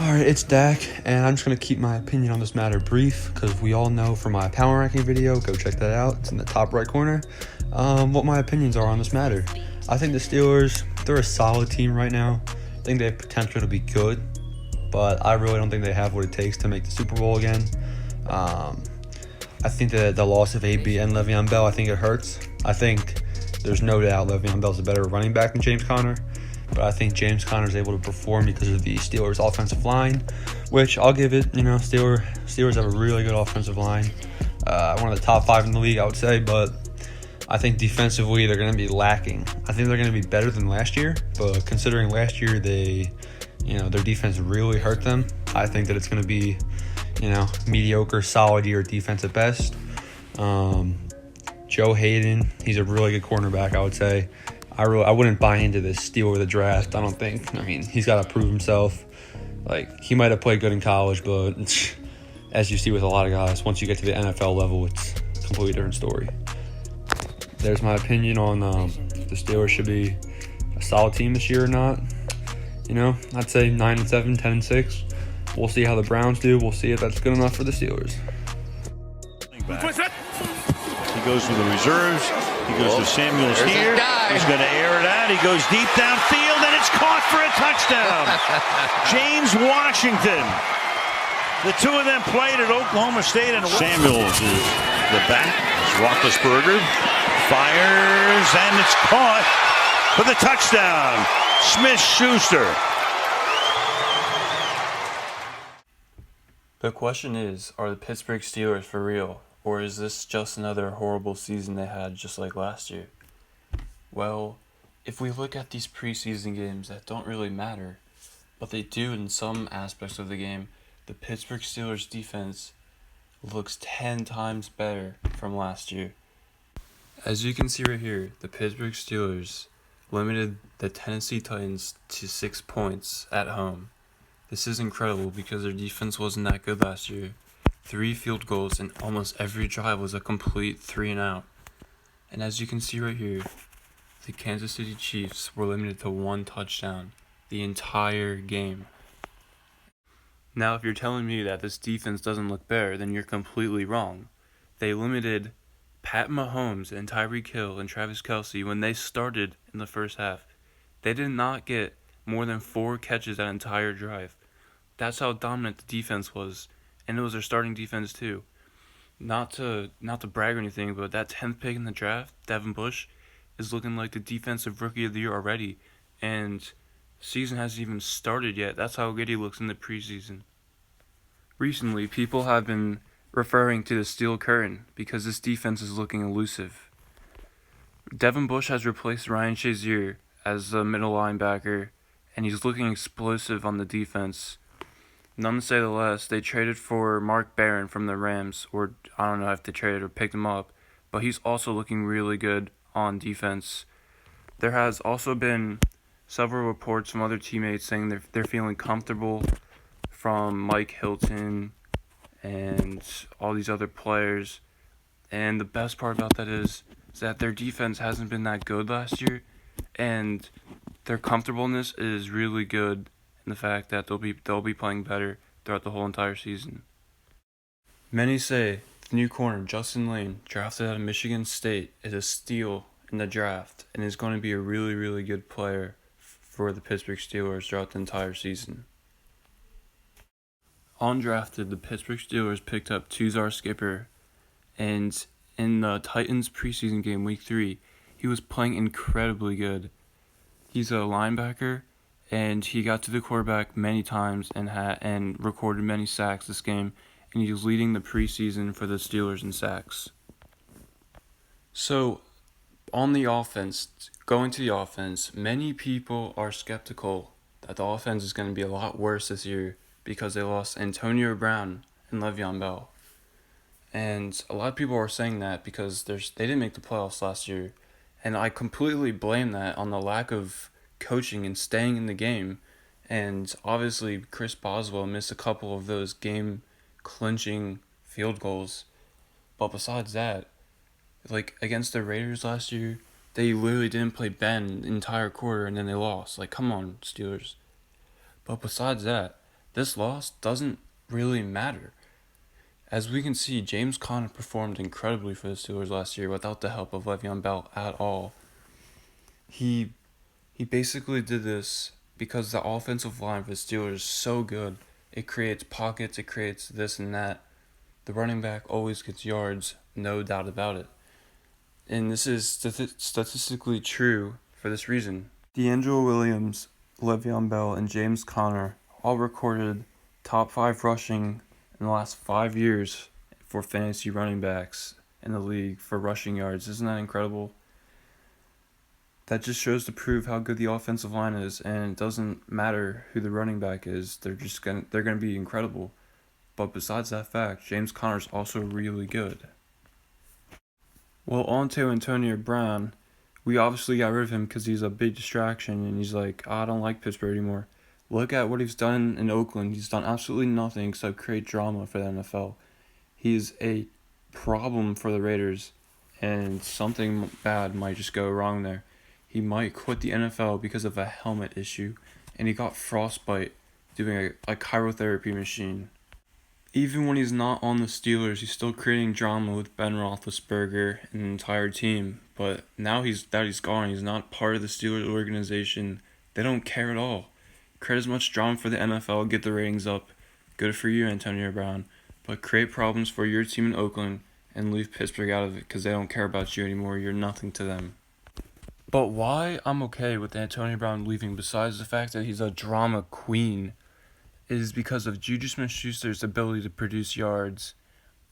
Alright, it's Dak, and I'm just going to keep my opinion on this matter brief, because we all know from my power ranking video, go check that out, it's in the top right corner, what my opinions are on this matter. I think the Steelers, they're a solid team right now. I think they have potential to be good, but I really don't think they have what it takes to make the Super Bowl again. I think that the loss of AB and Le'Veon Bell, I think it hurts. I think there's no doubt Le'Veon Bell's a better running back than James Conner. But I think James Conner is able to perform because of the Steelers' offensive line, which I'll give it. Steelers have a really good offensive line, one of the top 5 in the league, I would say. But I think defensively they're going to be lacking. I think they're going to be better than last year, but considering last year their defense really hurt them, I think that it's going to be, mediocre, solid year defense at best. Joe Hayden, he's a really good cornerback, I would say. I wouldn't buy into this steal of the draft, I don't think. I mean, he's got to prove himself. Like, he might have played good in college, but as you see with a lot of guys, once you get to the NFL level, it's a completely different story. There's my opinion on the Steelers should be a solid team this year or not. I'd say 9-7, 10-6. We'll see how the Browns do. We'll see if that's good enough for the Steelers. He goes to the reserves. He goes to Samuels here. He's going to air it out. He goes deep downfield, and it's caught for a touchdown. James Washington. The two of them played at Oklahoma State. And Samuels is the back. Roethlisberger fires, and it's caught for the touchdown. Smith-Schuster. The question is, are the Pittsburgh Steelers for real? Or is this just another horrible season they had just like last year? Well, if we look at these preseason games that don't really matter, but they do in some aspects of the game, the Pittsburgh Steelers defense looks 10 times better from last year. As you can see right here, the Pittsburgh Steelers limited the Tennessee Titans to 6 points at home. This is incredible because their defense wasn't that good last year. 3 field goals, and almost every drive was a complete 3-and-out. And as you can see right here, the Kansas City Chiefs were limited to 1 touchdown the entire game. Now, if you're telling me that this defense doesn't look better, then you're completely wrong. They limited Pat Mahomes and Tyreek Hill and Travis Kelce when they started in the first half. They did not get more than 4 catches that entire drive. That's how dominant the defense was. And it was their starting defense too. Not to brag or anything, but that 10th pick in the draft, Devin Bush, is looking like the defensive rookie of the year already. And season hasn't even started yet. That's how good he looks in the preseason. Recently, people have been referring to the steel curtain because this defense is looking elusive. Devin Bush has replaced Ryan Shazier as the middle linebacker, and he's looking explosive on the defense. None to say the less, they traded for Mark Barron from the Rams, or I don't know if they traded or picked him up, but he's also looking really good on defense. There has also been several reports from other teammates saying they're feeling comfortable from Mike Hilton and all these other players. And the best part about that is that their defense hasn't been that good last year, and their comfortableness is really good. The fact that they'll be playing better throughout the whole entire season. Many say the new corner Justin Lane, drafted out of Michigan State, is a steal in the draft and is going to be a really, really good player for the Pittsburgh Steelers throughout the entire season. Undrafted, the Pittsburgh Steelers picked up Tuzar Skipper, and in the Titans preseason game, Week 3, he was playing incredibly good. He's a linebacker, and he got to the quarterback many times and recorded many sacks this game, and he was leading the preseason for the Steelers in sacks. So, on the offense, going to the offense, many people are skeptical that the offense is going to be a lot worse this year because they lost Antonio Brown and Le'Veon Bell. And a lot of people are saying that because they didn't make the playoffs last year, and I completely blame that on the lack of coaching and staying in the game. And obviously Chris Boswell missed a couple of those game clinching field goals, but besides that, like against the Raiders last year, they literally didn't play Ben the entire quarter and then they lost. Like, come on, Steelers. But besides that, this loss doesn't really matter. As we can see, James Conner performed incredibly for the Steelers last year without the help of Le'Veon Bell at all. He basically did this because the offensive line for the Steelers is so good. It creates pockets, it creates this and that. The running back always gets yards, no doubt about it. And this is statistically true for this reason. D'Angelo Williams, Le'Veon Bell, and James Conner all recorded top 5 rushing in the last 5 years for fantasy running backs in the league for rushing yards. Isn't that incredible? That just shows to prove how good the offensive line is, and it doesn't matter who the running back is. They're gonna be incredible. But besides that fact, James Conner's also really good. Well, on to Antonio Brown. We obviously got rid of him because he's a big distraction, and he's like, I don't like Pittsburgh anymore. Look at what he's done in Oakland. He's done absolutely nothing except create drama for the NFL. He's a problem for the Raiders, and something bad might just go wrong there. He might quit the NFL because of a helmet issue, and he got frostbite doing a chirotherapy machine. Even when he's not on the Steelers, he's still creating drama with Ben Roethlisberger and the entire team. But now he's gone. He's not part of the Steelers organization. They don't care at all. Create as much drama for the NFL, get the ratings up. Good for you, Antonio Brown. But create problems for your team in Oakland and leave Pittsburgh out of it because they don't care about you anymore. You're nothing to them. But why I'm okay with Antonio Brown leaving, besides the fact that he's a drama queen, is because of Juju Smith-Schuster's ability to produce yards.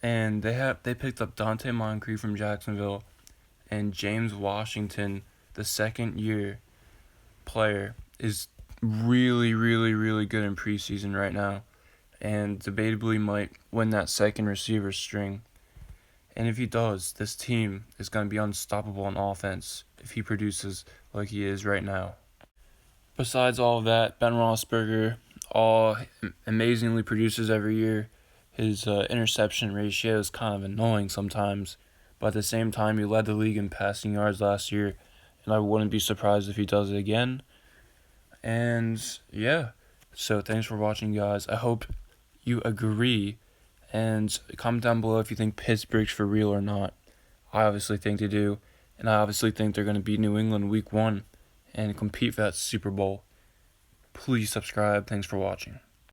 And they picked up Dante Moncrief from Jacksonville, and James Washington, the second-year player, is really, really, really good in preseason right now, and debatably might win that second receiver string. And if he does, this team is going to be unstoppable on offense if he produces like he is right now. Besides all of that, Ben Roethlisberger amazingly produces every year. His interception ratio is kind of annoying sometimes, but at the same time, he led the league in passing yards last year, and I wouldn't be surprised if he does it again. And yeah, so thanks for watching, guys. I hope you agree, and comment down below if you think Pittsburgh's for real or not. I obviously think they do, and I obviously think they're going to beat New England Week 1 and compete for that Super Bowl. Please subscribe. Thanks for watching.